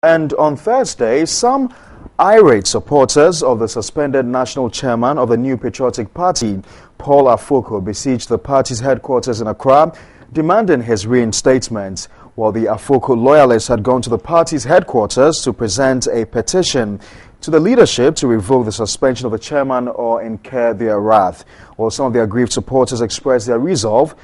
And on Thursday, some irate supporters of the suspended national chairman of the New Patriotic Party, Paul Afoko, besieged the party's headquarters in Accra, demanding his reinstatement, while the Afoko loyalists had gone to the party's headquarters to present a petition to the leadership to revoke the suspension of the chairman or incur their wrath. Well, some of the aggrieved supporters expressed their resolve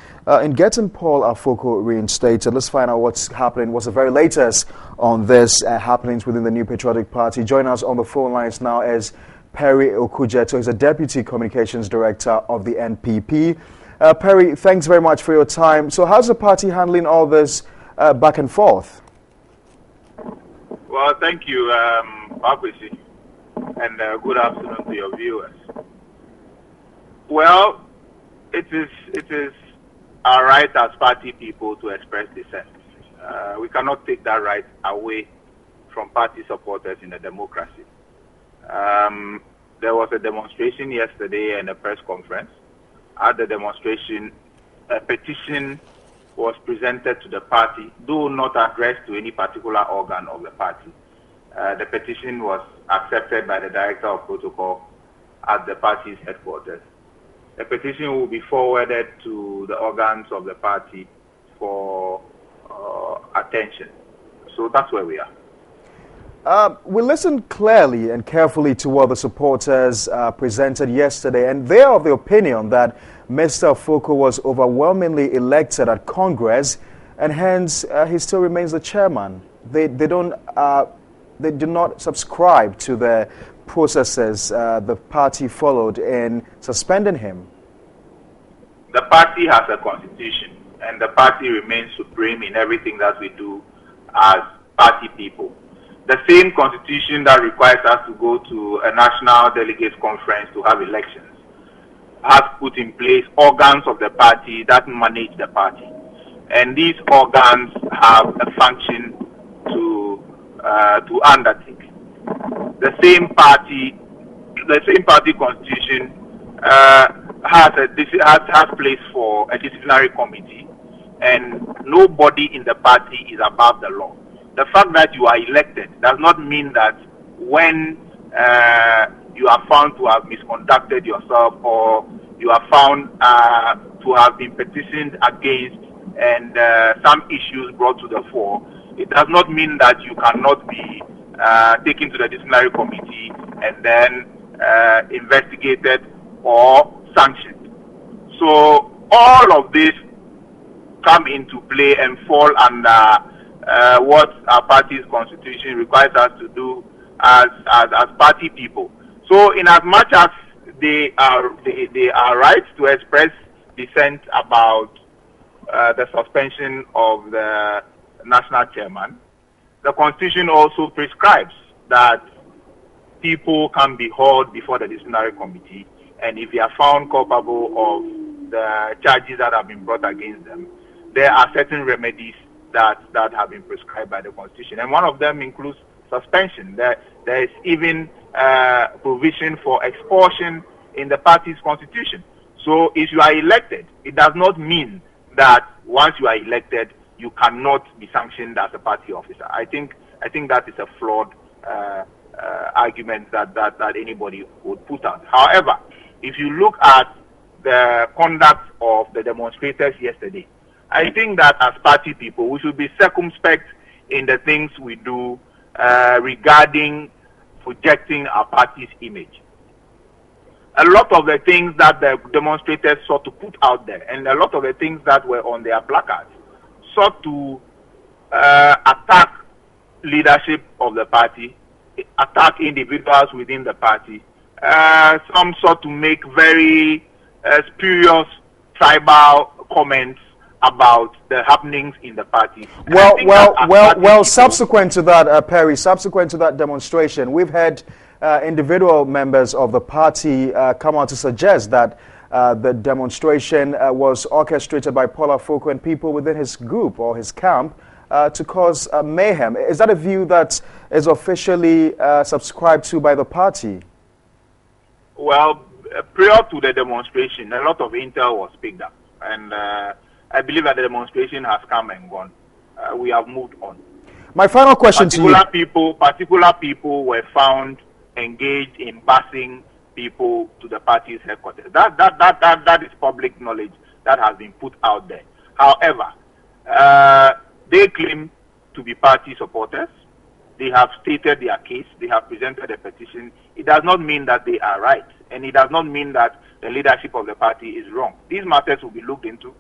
in getting Paul Afoko reinstated. Let's find out what's happening, what's the very latest on this happenings within the New Patriotic Party. Join us on the phone lines now is Perry Okudzeto. He's a Deputy Communications Director of the NPP. Perry, thanks very much for your time. So how's the party handling all this back and forth? Well, thank you, Pakwesi, and good afternoon to your viewers. Well, it is our right as party people to express dissent. We cannot take that right away from party supporters in a democracy. There was a demonstration yesterday and a press conference. At the demonstration, a petition was presented to the party, though not addressed to any particular organ of the party. The petition was accepted by the Director of Protocol at the party's headquarters. The petition will be forwarded to the organs of the party for attention. So that's where we are. We listened clearly and carefully to what the supporters presented yesterday, and they are of the opinion that Mr. Afoko was overwhelmingly elected at Congress, and hence he still remains the chairman. They do not subscribe to the processes the party followed in suspending him. The party has a constitution, and the party remains supreme in everything that we do as party people. The same constitution that requires us to go to a national delegates conference to have elections has put in place organs of the party that manage the party. And these organs have a function to undertake. The same party constitution has place for a disciplinary committee, and nobody in the party is above the law. The fact that you are elected does not mean that when you are found to have misconducted yourself or you are found to have been petitioned against and some issues brought to the fore, it does not mean that you cannot be taken to the disciplinary committee and then investigated or sanctioned. So all of this come into play and fall under what our party's constitution requires us to do as party people. So in as much as they are right to express dissent about the suspension of the national chairman, the constitution also prescribes that people can be hauled before the disciplinary committee, and if they are found culpable of the charges that have been brought against them, there are certain remedies that have been prescribed by the constitution, and one of them includes suspension. There is even provision for expulsion in the party's constitution. So if you are elected, it does not mean that once you are elected, you cannot be sanctioned as a party officer. I think that is a flawed argument that anybody would put out. However, if you look at the conduct of the demonstrators yesterday, I think that as party people, we should be circumspect in the things we do regarding projecting our party's image. A lot of the things that the demonstrators sought to put out there, and a lot of the things that were on their placards, sought to attack leadership of the party, attack individuals within the party. Some sought to make very spurious tribal comments about the happenings in the party. Well, subsequent to that, Perry, subsequent to that demonstration, we've had individual members of the party come out to suggest that the demonstration was orchestrated by Paul Afoko and people within his group or his camp to cause mayhem. Is that a view that is officially subscribed to by the party? Well, prior to the demonstration, a lot of intel was picked up, and I believe that the demonstration has come and gone. We have moved on. My final question to you. Particular people were found engaged in busing people to the party's headquarters. That is public knowledge that has been put out there. However, they claim to be party supporters. They have stated their case. They have presented a petition. It does not mean that they are right, and it does not mean that the leadership of the party is wrong. These matters will be looked into.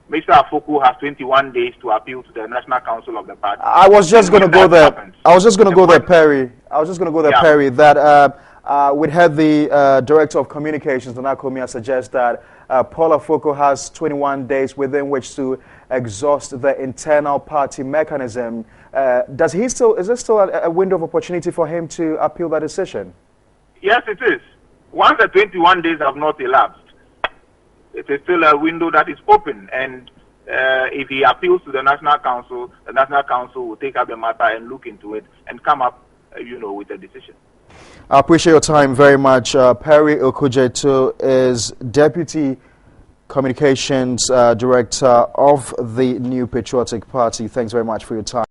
Mr. Afoko has 21 days to appeal to the National Council of the party. I was just going to go there. I was just going to go there, Perry. Perry, that we had the Director of Communications, Nanakomia, suggest that Paul Afoko has 21 days within which to exhaust the internal party mechanism. Is there still a window of opportunity for him to appeal that decision? Yes, it is. Once the 21 days have not elapsed, it is still a window that is open, and if he appeals to the National Council will take up the matter and look into it and come up, with a decision. I appreciate your time very much. Perry Okudzeto is Deputy Communications Director of the New Patriotic Party. Thanks very much for your time.